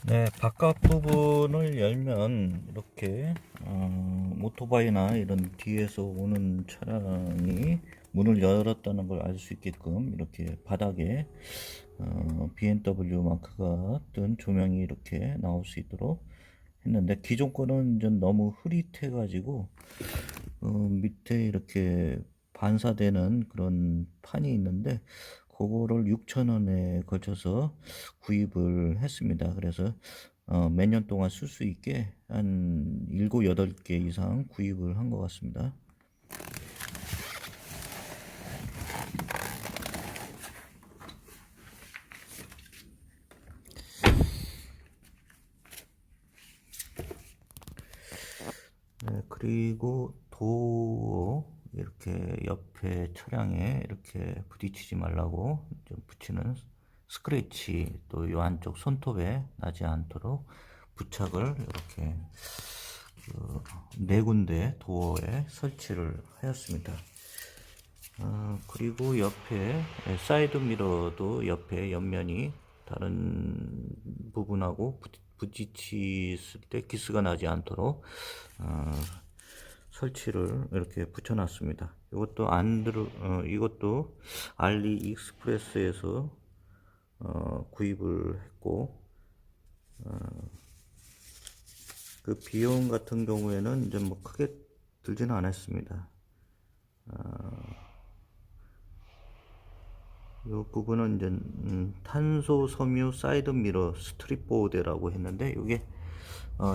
네, 바깥 부분을 열면 이렇게 오토바이나 이런 뒤에서 오는 차량이 문을 열었다는 걸 알 수 있게끔 이렇게 바닥에 BMW 마크가 뜬 조명이 이렇게 나올 수 있도록 했는데, 기존 거는 이제 너무 흐릿해 가지고 밑에 이렇게 반사되는 그런 판이 있는데, 그거를 6,000원에 걸쳐서 구입을 했습니다. 그래서 몇 년 동안 쓸 수 있게 한 7, 8개 이상 구입을 한 것 같습니다. 네, 그리고 도어 이렇게 옆에 차량에 이렇게 부딪히지 말라고 좀 붙이는 스크래치, 또 이 안쪽 손톱에 나지 않도록 부착을 이렇게 네 군데 도어에 설치를 하였습니다. 그리고 옆에 사이드 미러도 옆에 옆면이 다른 부분하고 부딪혔을 때 기스가 나지 않도록 설치를 이렇게 붙여놨습니다. 이것도 이것도 알리익스프레스에서 구입을 했고, 그 비용 같은 경우에는 이제 뭐 크게 들지는 않았습니다. 이 부분은 이제 탄소 섬유 사이드 미러 스트립 보드라고 했는데, 이게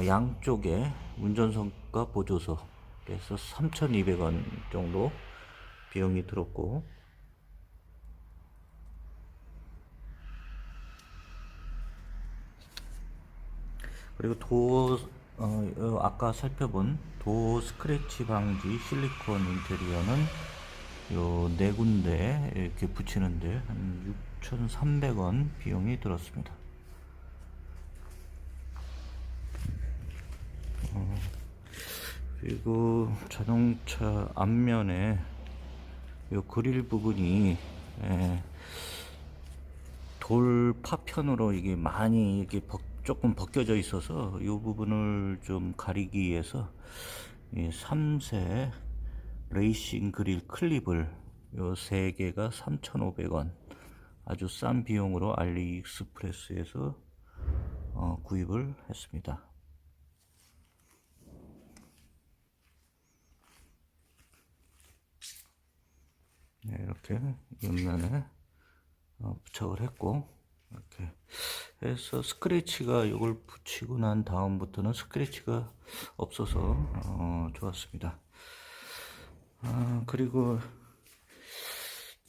양쪽에 운전석과 보조석, 그래서 3,200원 정도 비용이 들었고, 그리고 아까 살펴본 도어 스크래치 방지 실리콘 인테리어는 요 네 군데 이렇게 붙이는데 한 6,300원 비용이 들었습니다. 그리고 자동차 앞면에 요 그릴 부분이 돌 파편으로 이게 많이 이게 조금 벗겨져 있어서 이 부분을 좀 가리기 위해서 이 3세 레이싱 그릴 클립을 요 3개가 3,500원 아주 싼 비용으로 알리익스프레스에서 구입을 했습니다. 네, 이렇게 옆면에 부착을 했고, 이렇게 해서 스크래치가 이걸 붙이고 난 다음부터는 스크래치가 없어서 좋았습니다. 그리고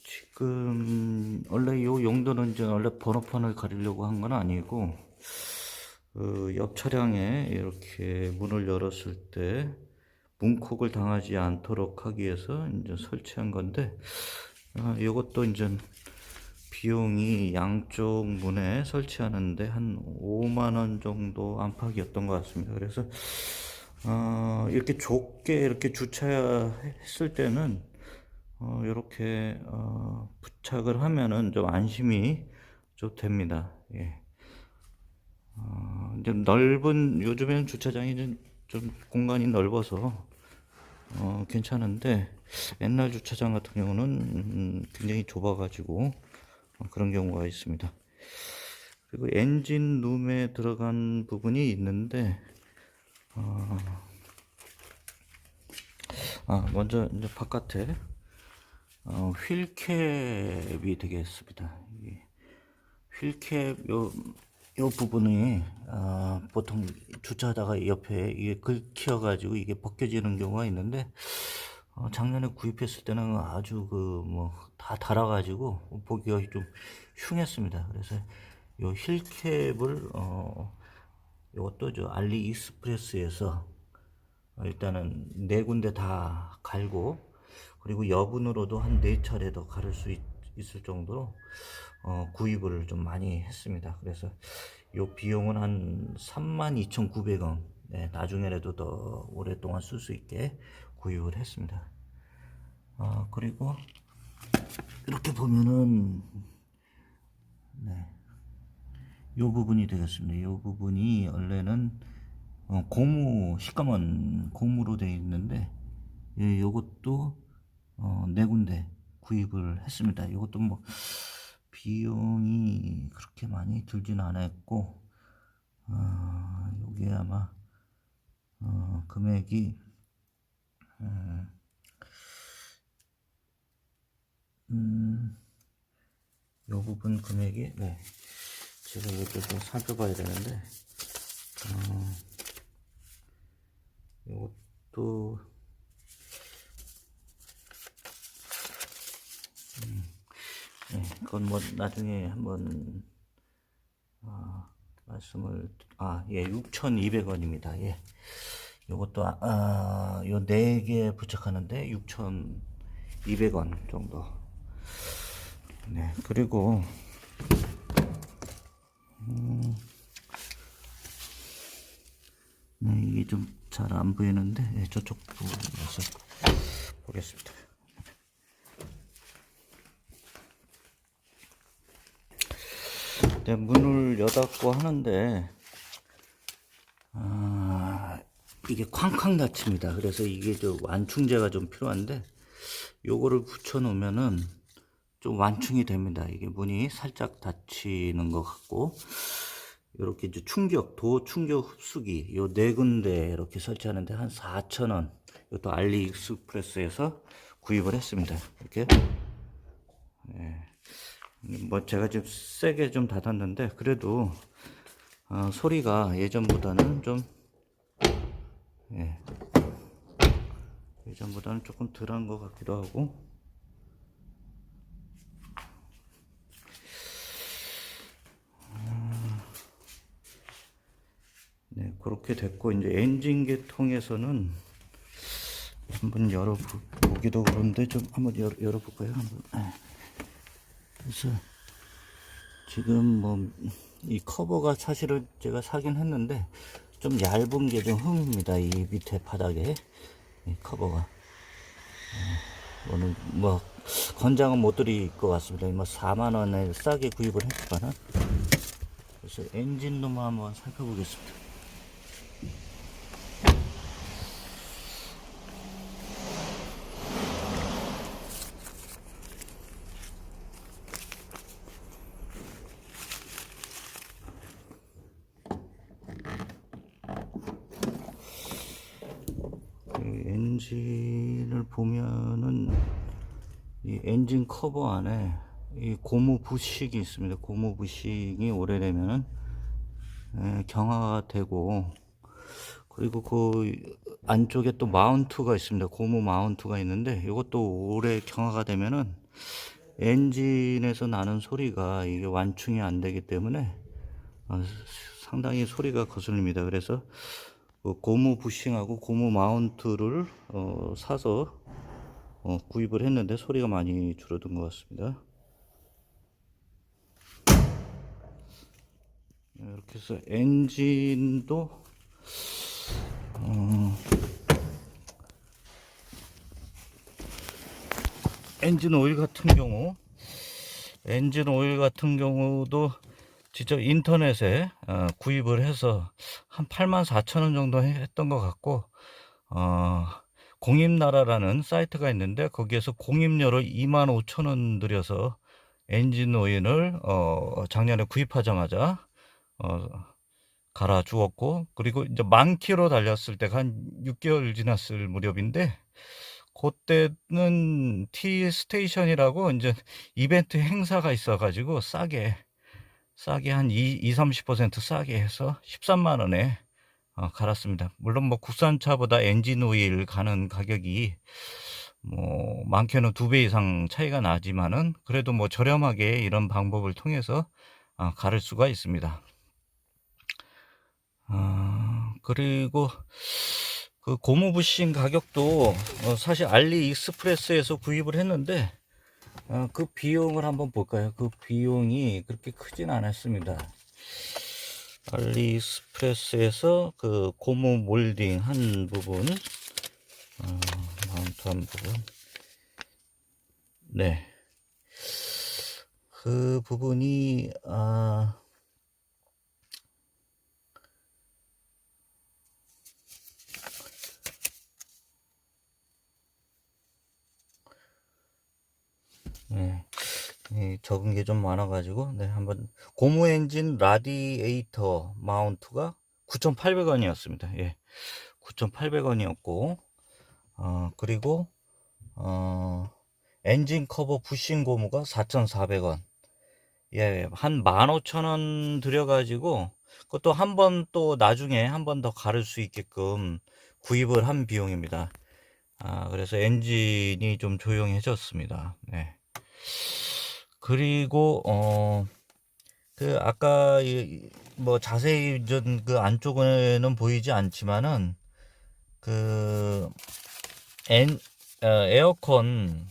지금 원래 이 용도는 이제 원래 번호판을 가리려고 한 건 아니고, 옆 차량에 이렇게 문을 열었을 때 문콕을 당하지 않도록 하기 위해서 이제 설치한 건데, 이것도 이제 비용이 양쪽 문에 설치하는데 한 5만 원 정도 안팎이었던 것 같습니다. 그래서 이렇게 좁게 이렇게 주차했을 때는 이렇게 부착을 하면은 좀 안심이 좀 됩니다. 예. 이제 요즘에는 주차장이 좀 공간이 넓어서 괜찮은데, 옛날 주차장 같은 경우는 굉장히 좁아가지고 그런 경우가 있습니다. 그리고 엔진 룸에 들어간 부분이 있는데, 먼저 이제 바깥에 휠캡이 되겠습니다. 휠캡 요 부분이 보통 주차하다가 옆에 이게 긁혀가지고 이게 벗겨지는 경우가 있는데, 작년에 구입했을 때는 아주 그 뭐 다 달아가지고 보기가 좀 흉했습니다. 그래서 요 힐캡을 요것도 저 알리익스프레스에서 일단은 네 군데 다 갈고, 그리고 여분으로도 한 네 차례 더 갈을 수 있을 정도로 구입을 좀 많이 했습니다. 그래서 요 비용은 한 32,900원, 네, 나중에라도 더 오랫동안 쓸 수 있게 구입을 했습니다. 그리고 이렇게 보면은, 네, 요 부분이 되겠습니다. 요 부분이 원래는 고무, 시꺼먼 고무로 되어 있는데, 예, 요것도 네 군데 구입을 했습니다. 요것도 뭐 비용이 그렇게 많이 들진 않았고, 요게 아마 금액이 요 부분 금액이, 네, 제가 이것도 좀 살펴봐야 되는데, 요것도 네, 그건 뭐 나중에 한번 말씀을, 예, 6,200원입니다. 예. 요것도 요 4개 부착하는데 6,200원 정도. 네, 그리고 네, 이게 좀 잘 안 보이는데, 네, 저쪽 부분에서 보겠습니다. 네, 문을 여닫고 하는데 이게 쾅쾅 닫힙니다. 그래서 이게 좀 완충제가 좀 필요한데, 요거를 붙여 놓으면은 좀 완충이 됩니다. 이게 문이 살짝 닫히는 것 같고, 이렇게 이제 도 충격 흡수기 요 4군데 이렇게 설치하는데 한 4,000원. 이것도 알리익스프레스에서 구입을 했습니다. 이렇게. 네. 뭐 제가 좀 세게 좀 닫았는데, 그래도 소리가 예전보다는 좀, 예, 예전보다는 조금 덜한 것 같기도 하고. 네, 그렇게 됐고, 이제 엔진 계통에서는 한번 열어보기도 그런데, 좀 한번 열어볼까요? 한번. 네. 그래서 지금 뭐 이 커버가 사실은 제가 사긴 했는데 좀 얇은 게 좀 흠입니다. 이 밑에 바닥에 이 커버가. 오늘 뭐 권장은 못 드릴 것 같습니다. 뭐 4만 원에 싸게 구입을 했지만은. 그래서 엔진룸 한번 살펴보겠습니다. 이 엔진을 보면은 이 엔진 커버 안에 이 고무 부식이 있습니다. 고무 부식이 오래되면은 경화가 되고, 그리고 그 안쪽에 또 마운트가 있습니다. 고무 마운트가 있는데, 이것도 오래 경화가 되면은 엔진에서 나는 소리가 이게 완충이 안 되기 때문에 상당히 소리가 거슬립니다. 그래서 그 고무 부싱하고 고무 마운트를 사서 구입을 했는데 소리가 많이 줄어든 것 같습니다. 이렇게 해서 엔진도 엔진 오일 같은 경우도 직접 인터넷에 구입을 해서 한 84,000원 정도 했던 것 같고, 공입나라라는 사이트가 있는데 거기에서 공입료를 25,000원 들여서 엔진 오일을 작년에 구입하자마자 갈아 주었고, 그리고 이제 만 킬로 달렸을 때가 한 6개월 지났을 무렵인데, 그때는 T 스테이션이라고 이제 이벤트 행사가 있어가지고 싸게 한 30% 싸게 해서 13만 원에 갈았습니다. 물론 뭐 국산차보다 엔진 오일 가는 가격이 뭐 많게는 2배 이상 차이가 나지만은, 그래도 뭐 저렴하게 이런 방법을 통해서 갈을 수가 있습니다. 그리고 그 고무 부싱 가격도 사실 알리익스프레스에서 구입을 했는데, 그 비용을 한번 볼까요? 그 비용이 그렇게 크진 않았습니다. 알리익스프레스에서 그 고무 몰딩 한 부분, 마운트 한 부분, 네, 그 부분이 적은 게 좀 많아가지고, 네, 한번, 고무 엔진 라디에이터 마운트가 9,800원이었습니다. 예, 9,800원이었고, 그리고, 어, 엔진 커버 부싱 고무가 4,400원. 예, 한 15,000원 들여가지고, 그것도 한 번 또 나중에 한 번 더 가를 수 있게끔 구입을 한 비용입니다. 그래서 엔진이 좀 조용해졌습니다. 네. 그리고, 아까, 뭐, 자세히 그 안쪽에는 보이지 않지만은, 그, 에어컨,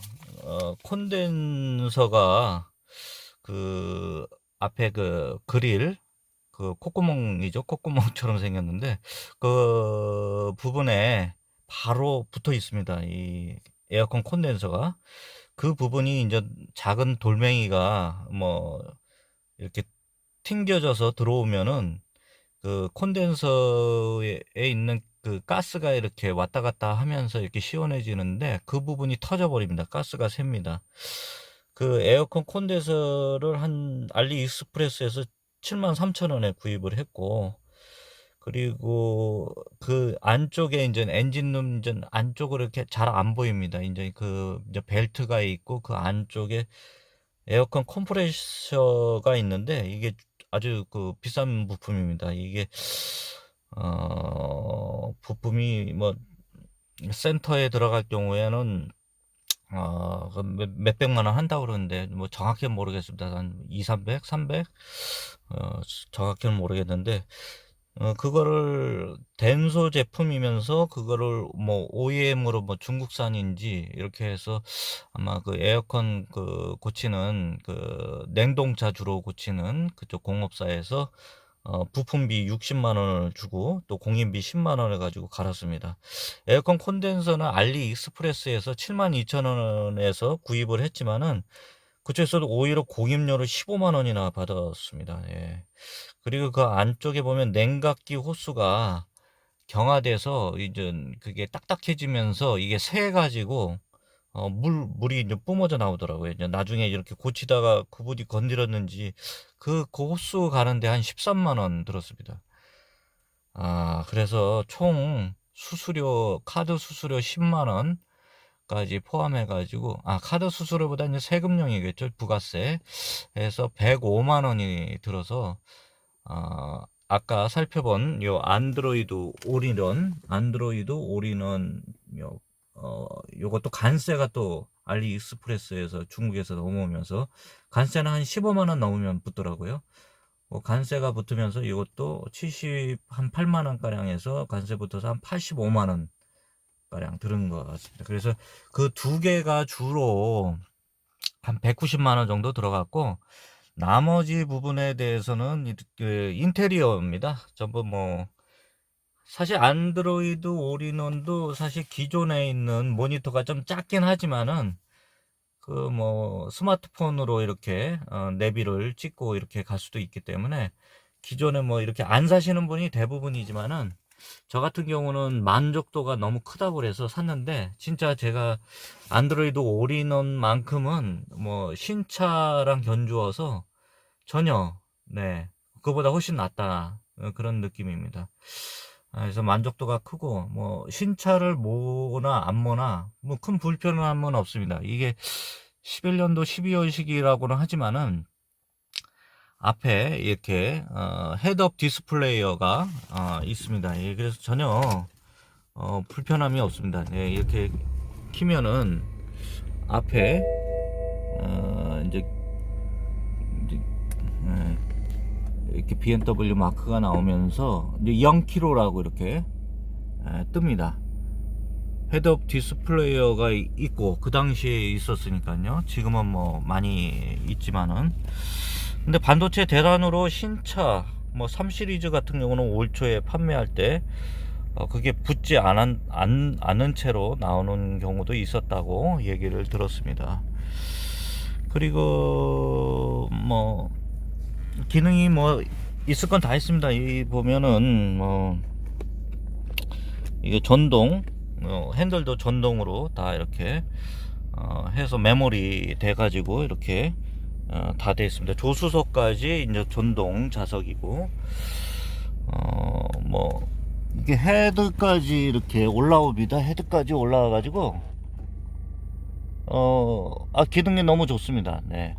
콘덴서가, 그, 앞에 그 그릴, 그 콧구멍이죠. 콧구멍처럼 생겼는데, 그 부분에 바로 붙어 있습니다. 이 에어컨 콘덴서가. 그 부분이 이제 작은 돌멩이가 뭐, 이렇게 튕겨져서 들어오면은 그 콘덴서에 있는 그 가스가 이렇게 왔다 갔다 하면서 이렇게 시원해지는데 그 부분이 터져 버립니다. 가스가 샙니다. 그 에어컨 콘덴서를 한 알리익스프레스에서 73,000원에 구입을 했고, 그리고 그 안쪽에 이제 엔진룸 이제 안쪽으로 이렇게 잘 안 보입니다. 이제 그 이제 벨트가 있고 그 안쪽에 에어컨 컴프레셔가 있는데 이게 아주 그 비싼 부품입니다. 이게 부품이 뭐 센터에 들어갈 경우에는 그 몇백만 원 한다고 그러는데 뭐 정확히는 모르겠습니다. 한 2, 300, 300 정확히는 모르겠는데 그거를 덴소 제품이면서 그거를 뭐 OEM으로 뭐 중국산인지 이렇게 해서 아마 그 에어컨 그 고치는 그 냉동차 주로 고치는 그쪽 공업사에서 부품비 60만 원을 주고 또 공인비 10만 원을 가지고 갈았습니다. 에어컨 콘덴서는 알리익스프레스에서 72,000원에서 구입을 했지만은 그쪽에서도 오히려 공입료를 15만 원이나 받았습니다. 예. 그리고 그 안쪽에 보면 냉각기 호스가 경화돼서 이제 그게 딱딱해지면서 이게 새가지고 물이 이제 뿜어져 나오더라고요. 이제 나중에 이렇게 고치다가 그분이 건드렸는지 그 호스 가는데 한 13만 원 들었습니다. 그래서 총 수수료, 카드 수수료 10만 원까지 포함해가지고, 카드 수수료보다 이제 세금용이겠죠. 부가세. 해서 105만 원이 들어서, 아까 살펴본 요 안드로이드 올인원, 요것도 관세가 또 알리익스프레스에서 중국에서 넘어오면서 관세는 한 15만 원 넘으면 붙더라고요. 관세가 붙으면서 이것도 한 8만 원 가량에서 관세 붙어서 한 85만 원 가량 들은 것 같습니다. 그래서 그 두 개가 주로 한 190만 원 정도 들어갔고, 나머지 부분에 대해서는 인테리어입니다. 전부 뭐 사실 안드로이드 올인원도 사실 기존에 있는 모니터가 좀 작긴 하지만은 그 뭐 스마트폰으로 이렇게 내비를 찍고 이렇게 갈 수도 있기 때문에 기존에 뭐 이렇게 안 사시는 분이 대부분이지만은 저 같은 경우는 만족도가 너무 크다고 그래서 샀는데, 진짜 제가 안드로이드 올인원만큼은 뭐 신차랑 견주어서 전혀, 네, 그거보다 훨씬 낫다, 그런 느낌입니다. 그래서 만족도가 크고 뭐 신차를 모나 안 모나 뭐 큰 불편함은 없습니다. 이게 11년도 12월식이라고는 하지만은 앞에 이렇게 헤드업 디스플레이어가 있습니다. 예, 그래서 전혀 불편함이 없습니다. 예, 이렇게 키면은 앞에 이제 이렇게 BMW 마크가 나오면서 이제 0km라고 이렇게 뜹니다. 헤드업 디스플레이어가 있고 그 당시에 있었으니까요. 지금은 뭐 많이 있지만은, 근데 반도체 대란으로 신차 뭐 3 시리즈 같은 경우는 올 초에 판매할 때 그게 붙지 않은 채로 나오는 경우도 있었다고 얘기를 들었습니다. 그리고 뭐 기능이 뭐 있을 건 다 있습니다. 이 보면은 뭐 이게 전동, 핸들도 전동으로 다 이렇게 해서 메모리 돼 가지고 이렇게 다 되어 있습니다. 조수석까지 이제 전동 좌석이고, 뭐 이게 헤드까지 이렇게 올라옵니다. 헤드까지 올라와 가지고 기능이 너무 좋습니다. 네.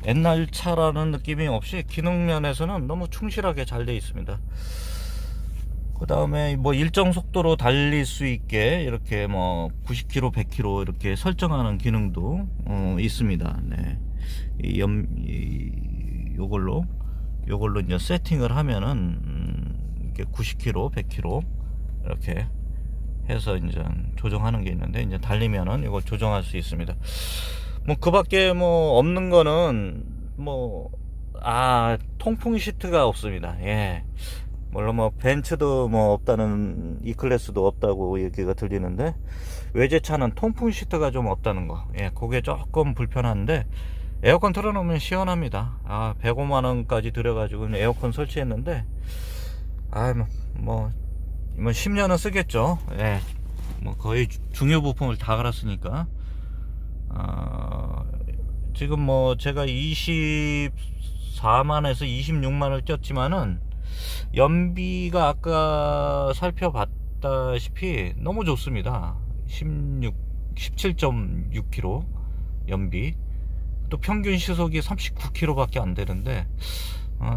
옛날 차라는 느낌이 없이 기능 면에서는 너무 충실하게 잘 되어 있습니다. 그 다음에 뭐 일정 속도로 달릴 수 있게 이렇게 뭐 90km, 100km 이렇게 설정하는 기능도 있습니다. 네. 요걸로 이제 세팅을 하면은 이렇게 90km, 100km 이렇게 해서 이제 조정하는 게 있는데, 이제 달리면은 이걸 조정할 수 있습니다. 뭐 그 밖에 뭐 없는 거는 뭐 통풍 시트가 없습니다. 예. 물론 뭐 벤츠도 뭐 없다는, 이 클래스도 없다고 얘기가 들리는데, 외제차는 통풍 시트가 좀 없다는 거, 예, 그게 조금 불편한데 에어컨 틀어놓으면 시원합니다. 105만원까지 들여가지고 에어컨 설치했는데, 뭐 10년은 쓰겠죠. 예. 뭐 거의 중요 부품을 다 갈았으니까. 지금 뭐 제가 24만에서 26만을 뛰었지만은 연비가 아까 살펴봤다시피 너무 좋습니다. 17.6km 연비, 또 평균 시속이 39km 밖에 안 되는데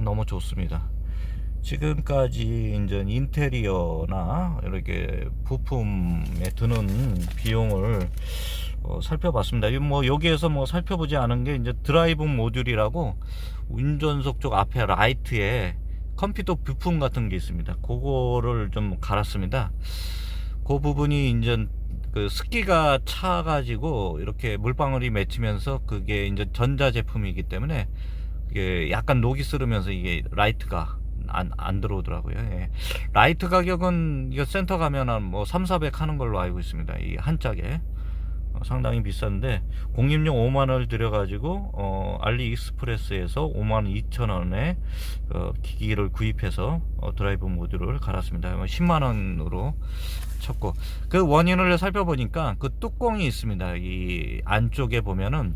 너무 좋습니다. 지금까지 이제 인테리어나 이렇게 부품에 드는 비용을 살펴봤습니다. 뭐 여기에서 뭐 살펴보지 않은 게 이제 드라이브 모듈이라고 운전석 쪽 앞에 라이트에 컴퓨터 부품 같은 게 있습니다. 그거를 좀 갈았습니다. 그 부분이 이제 그 습기가 차 가지고 이렇게 물방울이 맺히면서, 그게 이제 전자 제품이기 때문에 이게 약간 녹이 슬으면서 이게 라이트가 안 들어오더라고요. 예. 라이트 가격은 이거 센터 가면 뭐 3,400 하는 걸로 알고 있습니다. 이 한 짝에 상당히 비싼데, 공립용 5만원을 들여가지고 알리익스프레스에서 52,000원에 기기를 구입해서 드라이브 모듈을 갈았습니다. 10만원으로 쳤고, 그 원인을 살펴보니까 그 뚜껑이 있습니다. 이 안쪽에 보면은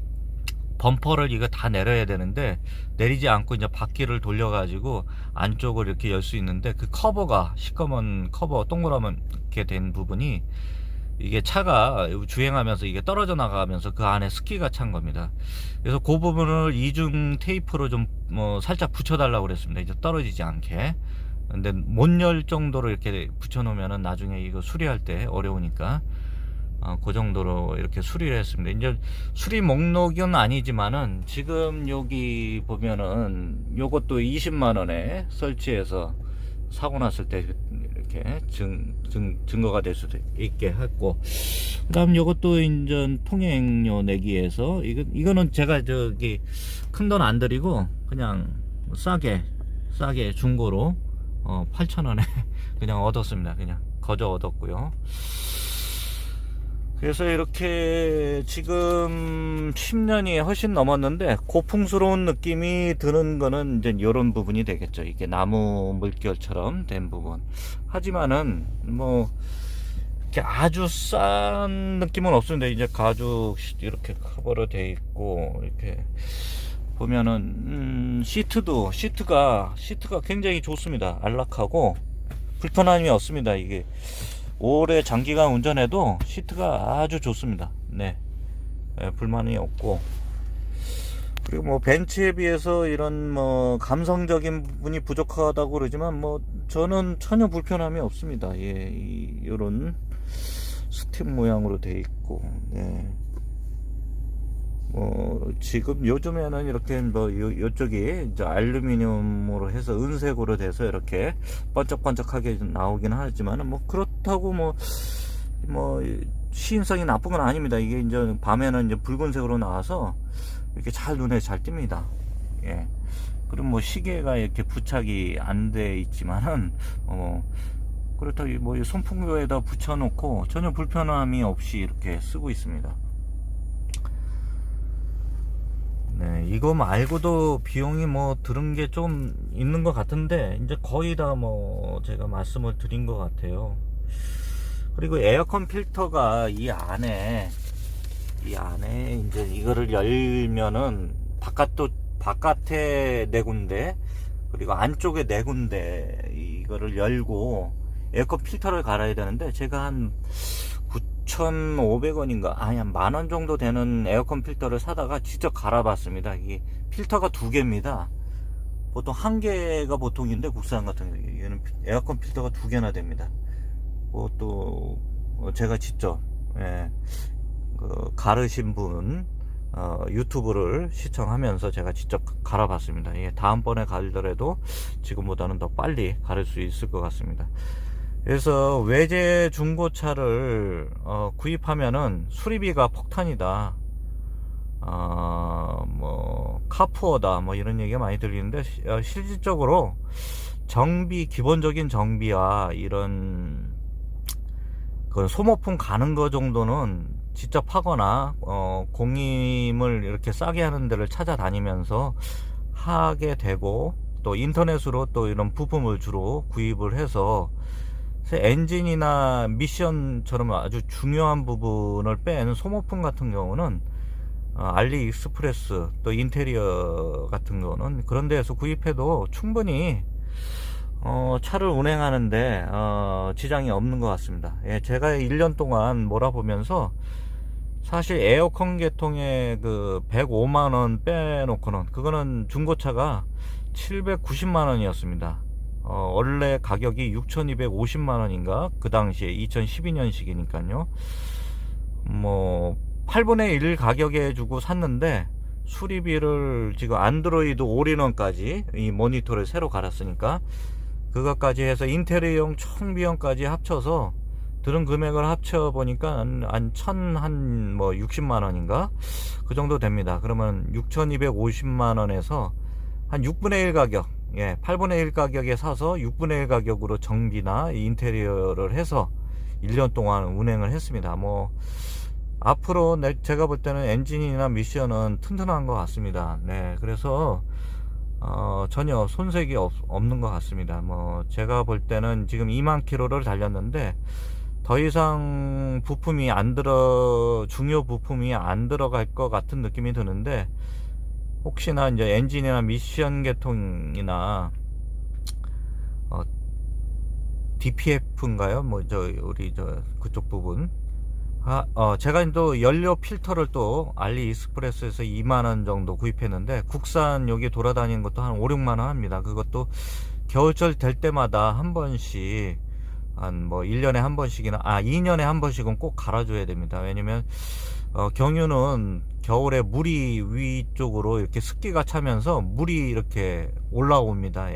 범퍼를 이거 다 내려야 되는데 내리지 않고 이제 바퀴를 돌려가지고 안쪽을 이렇게 열 수 있는데, 그 커버가 시커먼 커버 동그랗게 된 부분이, 이게 차가 주행하면서 이게 떨어져 나가면서 그 안에 습기가 찬 겁니다. 그래서 그 부분을 이중 테이프로 좀 살짝 붙여 달라고 그랬습니다. 이제 떨어지지 않게. 근데 못 열 정도로 이렇게 붙여 놓으면은 나중에 이거 수리할 때 어려우니까 그 정도로 이렇게 수리를 했습니다. 이제 수리 목록은 아니지만은 지금 여기 보면은 요것도 20만원에 설치해서 사고 났을 때 이렇게 증거가 될 수도 있게 했고, 그 다음 요것도 인전 통행료 내기에서 이거는 제가 저기 큰 돈 안 들이고 그냥 싸게 중고로 8,000원에 그냥 얻었습니다. 그냥 거저 얻었고요. 그래서 이렇게 지금 10년이 훨씬 넘었는데 고풍스러운 느낌이 드는 거는 이제 이런 부분이 되겠죠. 이게 나무 물결처럼 된 부분. 하지만은 뭐 이렇게 아주 싼 느낌은 없습니다. 이제 가죽 이렇게 커버로 돼 있고, 이렇게 보면은 시트가 굉장히 좋습니다. 안락하고 불편함이 없습니다. 이게 오래 장기간 운전해도 시트가 아주 좋습니다. 네, 불만이 없고, 그리고 뭐 벤츠에 비해서 이런 뭐 감성적인 부분이 부족하다고 그러지만 뭐 저는 전혀 불편함이 없습니다. 예, 이런 스팀 모양으로 돼 있고, 네. 지금 요즘에는 이렇게 요쪽이 이제 알루미늄으로 해서 은색으로 돼서 이렇게 번쩍번쩍하게 나오긴 하지만, 뭐 그렇다고 뭐 시인성이 나쁜 건 아닙니다. 이게 이제 밤에는 이제 붉은색으로 나와서 이렇게 눈에 잘 띕니다. 예. 그리고 뭐 시계가 이렇게 부착이 안 돼 있지만은 그렇다고 뭐 손풍구에다 붙여놓고 전혀 불편함이 없이 이렇게 쓰고 있습니다. 네, 이거 말고도 비용이 뭐 들은 게 좀 있는 것 같은데, 이제 거의 다 뭐 제가 말씀을 드린 것 같아요. 그리고 에어컨 필터가 이 안에 이제 이거를 열면은 바깥에 네 군데, 그리고 안쪽에 네 군데 이거를 열고 에어컨 필터를 갈아야 되는데, 제가 한 9,500원인가 아니 한 10,000원 정도 되는 에어컨 필터를 사다가 직접 갈아봤습니다. 이게 필터가 두 개입니다. 보통 한 개가 보통인데, 국산 같은 경우는 에어컨 필터가 두 개나 됩니다. 그것도 제가 직접 가르신 분 유튜브를 시청하면서 제가 직접 갈아봤습니다. 예, 다음번에 갈더라도 지금보다는 더 빨리 갈을 수 있을 것 같습니다. 그래서 외제 중고차를 구입하면은 수리비가 폭탄이다, 뭐 카푸어다, 뭐 이런 얘기가 많이 들리는데, 실질적으로 기본적인 정비와 이런 그 소모품 가는 거 정도는 직접 하거나 공임을 이렇게 싸게 하는 데를 찾아다니면서 하게 되고, 또 인터넷으로 또 이런 부품을 주로 구입을 해서 엔진이나 미션처럼 아주 중요한 부분을 뺀 소모품 같은 경우는 알리익스프레스, 또 인테리어 같은 거는 그런 데에서 구입해도 충분히 차를 운행하는데 지장이 없는 것 같습니다. 예, 제가 1년 동안 몰아보면서 사실 에어컨 계통에 그 105만원 빼놓고는, 그거는 중고차가 790만원이었습니다. 원래 가격이 6,250만원인가, 그 당시에 2012년식이니까요. 뭐 8분의 1 가격에 주고 샀는데, 수리비를 지금 안드로이드 올인원까지 이 모니터를 새로 갈았으니까 그것까지 해서 인테리어용 총 비용까지 합쳐서 들은 금액을 합쳐 보니까 한 60만원인가 그 정도 됩니다. 그러면 6,250만원에서 한 6분의 1 가격, 8분의 1 가격에 사서 6분의 1 가격으로 정비나 인테리어를 해서 1년 동안 운행을 했습니다. 뭐 앞으로 제가 볼 때는 엔진이나 미션은 튼튼한 것 같습니다. 네, 그래서 전혀 손색이 없는 것 같습니다. 뭐 제가 볼 때는 지금 2만 킬로를 달렸는데, 더 이상 중요 부품이 안 들어갈 것 같은 느낌이 드는데, 혹시나 이제 엔진이나 미션 계통이나 DPF인가요? 뭐 우리 그쪽 부분, 제가 또 연료 필터를 또 알리익스프레스에서 2만원 정도 구입했는데, 국산 여기 돌아다니는 것도 한 5, 6만원 합니다. 그것도 겨울철 될 때마다 한 번씩, 한 뭐 1년에 한 번씩이나 2년에 한 번씩은 꼭 갈아줘야 됩니다. 왜냐면 경유는 겨울에 물이 위쪽으로 이렇게 습기가 차면서 물이 이렇게 올라옵니다.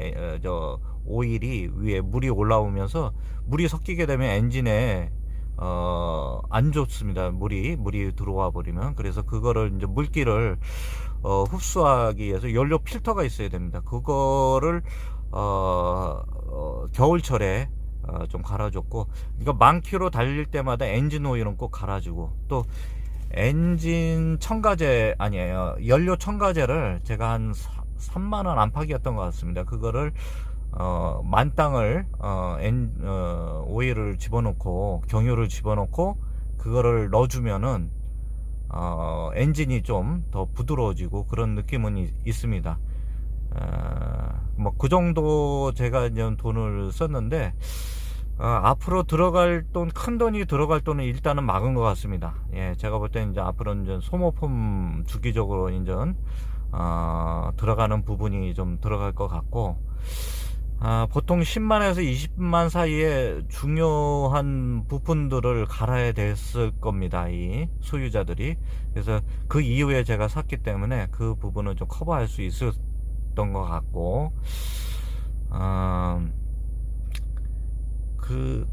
오일이 위에 물이 올라오면서 물이 섞이게 되면 엔진에 안 좋습니다. 물이 들어와 버리면. 그래서 그거를 이제 물기를 흡수하기 위해서 연료 필터가 있어야 됩니다. 그거를 겨울철에 좀 갈아줬고, 이거 10,000km 달릴 때마다 엔진 오일은 꼭 갈아주고, 또 엔진 첨가제, 아니에요, 연료 첨가제를 제가 한 3만원 안팎이었던 것 같습니다. 그거를 만땅을 오일을 집어넣고, 경유를 집어넣고 그거를 넣어주면은 엔진이 좀 더 부드러워지고 그런 느낌은 있습니다. 뭐 그 정도 제가 이제 돈을 썼는데, 앞으로 들어갈 돈, 큰 돈이 들어갈 돈은 일단은 막은 것 같습니다. 예, 제가 볼 때는 이제 앞으로는 이제 소모품 주기적으로 이제 들어가는 부분이 좀 들어갈 것 같고, 보통 10만에서 20만 사이에 중요한 부품들을 갈아야 됐을 겁니다, 이 소유자들이. 그래서 그 이후에 제가 샀기 때문에 그 부분을 좀 커버할 수 있었던 것 같고,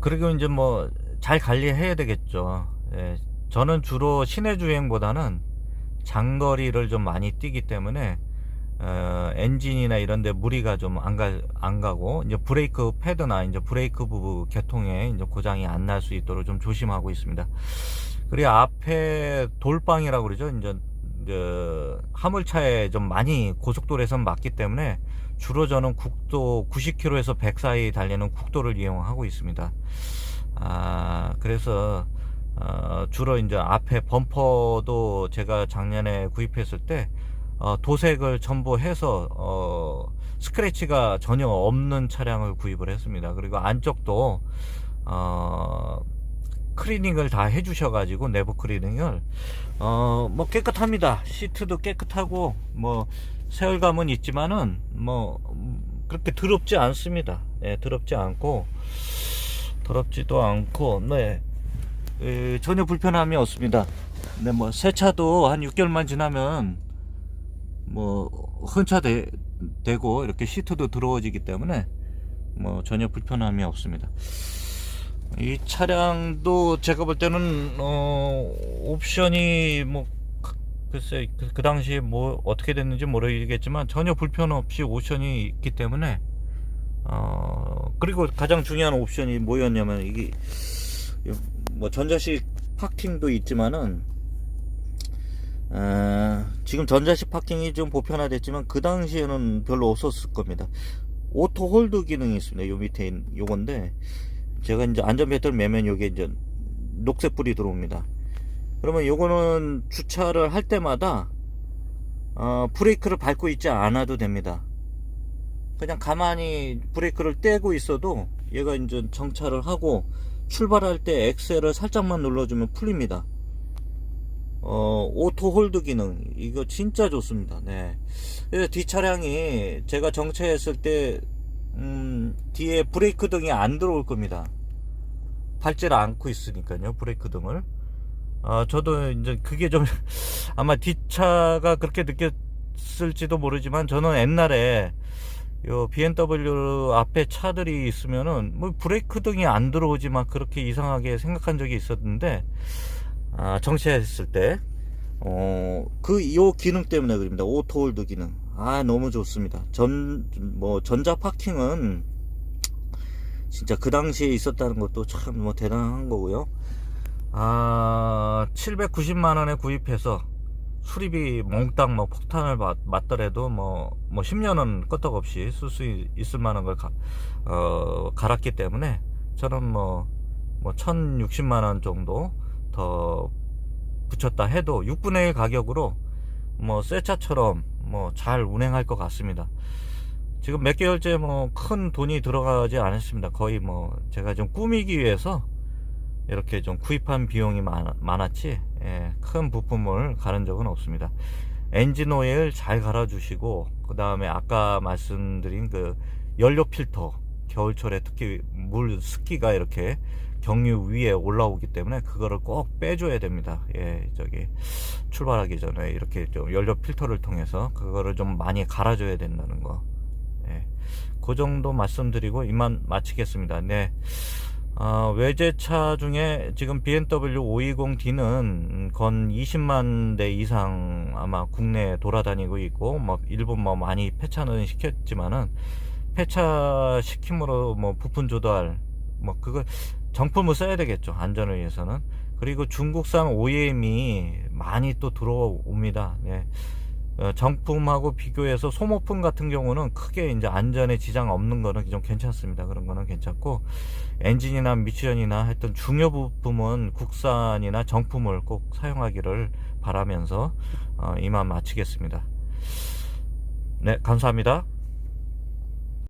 그리고 이제 뭐 잘 관리해야 되겠죠. 예, 저는 주로 시내 주행보다는 장거리를 좀 많이 뛰기 때문에 엔진이나 이런데 무리가 좀 안 가고, 이제 브레이크 패드나 이제 브레이크 부부 계통에 이제 고장이 안 날 수 있도록 좀 조심하고 있습니다. 그리고 앞에 돌방이라고 그러죠. 이제 화물차에 좀 많이 고속도로에서 맞기 때문에 주로 저는 국도 90km에서 100 사이 달리는 국도를 이용하고 있습니다. 그래서 주로 이제 앞에 범퍼도 제가 작년에 구입했을 때 도색을 전부 해서 스크래치가 전혀 없는 차량을 구입을 했습니다. 그리고 안쪽도 클리닝을 다 해주셔가지고 내부 클리닝을 뭐 깨끗합니다. 시트도 깨끗하고 뭐 세월감은 있지만은 뭐 그렇게 더럽지 않습니다. 예, 더럽지도 않고 네, 전혀 불편함이 없습니다. 네, 뭐 새 차도 한 6개월만 지나면 뭐 헌차되고 이렇게 시트도 더러워지기 때문에 뭐 전혀 불편함이 없습니다. 이 차량도 제가 볼 때는 옵션이 뭐 글쎄 그 당시에 뭐 어떻게 됐는지 모르겠지만 전혀 불편 없이 옵션이 있기 때문에 그리고 가장 중요한 옵션이 뭐였냐면 이게 뭐 전자식 파킹도 있지만은 지금 전자식 파킹이 좀 보편화됐지만 그 당시에는 별로 없었을 겁니다. 오토 홀드 기능이 있습니다. 요 밑에 요건데 제가 이제 안전벨트를 매면 요게 이제 녹색 불이 들어옵니다. 그러면 요거는 주차를 할 때마다 브레이크를 밟고 있지 않아도 됩니다. 그냥 가만히 브레이크를 떼고 있어도 얘가 이제 정차를 하고 출발할 때 엑셀을 살짝만 눌러주면 풀립니다. 오토 홀드 기능 이거 진짜 좋습니다. 네. 그래서 뒷차량이 제가 정차했을 때 뒤에 브레이크 등이 안 들어올 겁니다. 밟지를 않고 있으니까요, 브레이크 등을. 저도 이제 그게 좀 아마 뒷차가 그렇게 느꼈을지도 모르지만 저는 옛날에 요 BMW 앞에 차들이 있으면은 뭐 브레이크 등이 안 들어오지만 그렇게 이상하게 생각한 적이 있었는데 정차했을 때 요 기능 때문에 그럽니다. 오토 홀드 기능 너무 좋습니다. 전자 파킹은 진짜 그 당시에 있었다는 것도 참 뭐 대단한 거고요. 790만원에 구입해서 수리비 몽땅 뭐 폭탄을 맞더라도 뭐 10년은 끄떡없이 쓸 수 있을 만한 걸 갈았기 때문에 저는 뭐 1060만원 정도 더 붙였다 해도 6분의 1 가격으로 뭐 새 차처럼 뭐 잘 운행할 것 같습니다. 지금 몇 개월째 뭐 큰 돈이 들어가지 않았습니다. 거의 뭐 제가 좀 꾸미기 위해서 이렇게 좀 구입한 비용이 많았지 큰 부품을 갈은 적은 없습니다. 엔진 오일 잘 갈아주시고 그 다음에 아까 말씀드린 그 연료 필터 겨울철에 특히 물 습기가 이렇게 경유 위에 올라오기 때문에 그거를 꼭 빼줘야 됩니다. 저기 출발하기 전에 이렇게 좀 연료 필터를 통해서 그거를 좀 많이 갈아줘야 된다는 거. 그 정도 말씀드리고 이만 마치겠습니다. 네. 외제차 중에 지금 BMW 520D는 건 20만 대 이상 아마 국내에 돌아다니고 있고 뭐 일본 뭐 많이 폐차는 시켰지만은 폐차 시킴으로 뭐 부품 조달 뭐 그거 정품을 써야 되겠죠, 안전을 위해서는. 그리고 중국산 OEM이 많이 또 들어옵니다. 네. 정품하고 비교해서 소모품 같은 경우는 크게 이제 안전에 지장 없는 거는 좀 괜찮습니다. 그런 거는 괜찮고 엔진이나 미션이나 하여튼 중요 부품은 국산이나 정품을 꼭 사용하기를 바라면서 이만 마치겠습니다. 네, 감사합니다.